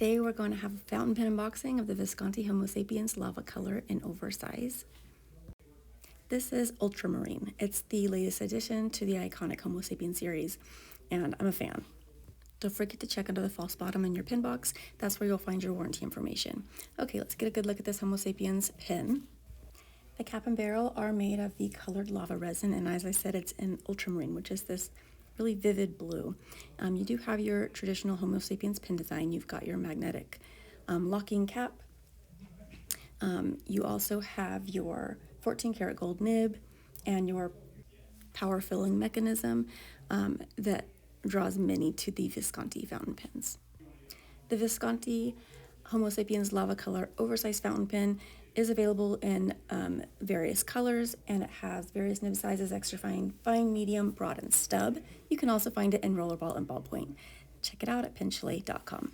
Today we're going to have a fountain pen unboxing of the Visconti Homo Sapiens Lava Color in Oversize. This is Ultramarine. It's the latest addition to the iconic Homo Sapiens series, and I'm a fan. Don't forget to check under the false bottom in your pen box. That's where you'll find your warranty information. Okay, let's get a good look at this Homo Sapiens pen. The cap and barrel are made of the colored lava resin, and as I said, it's in ultramarine, which is this really vivid blue. You do have your traditional Homo Sapiens pen design. You've got your magnetic locking cap. You also have your 14 karat gold nib and your power filling mechanism that draws many to the Visconti fountain pens. The Visconti Homo Sapiens Lava Color Oversize fountain pen is available in various colors, and it has various nib sizes: extra fine, fine, medium, broad, and stub. You can also find it in rollerball and ballpoint. Check it out at penchalet.com.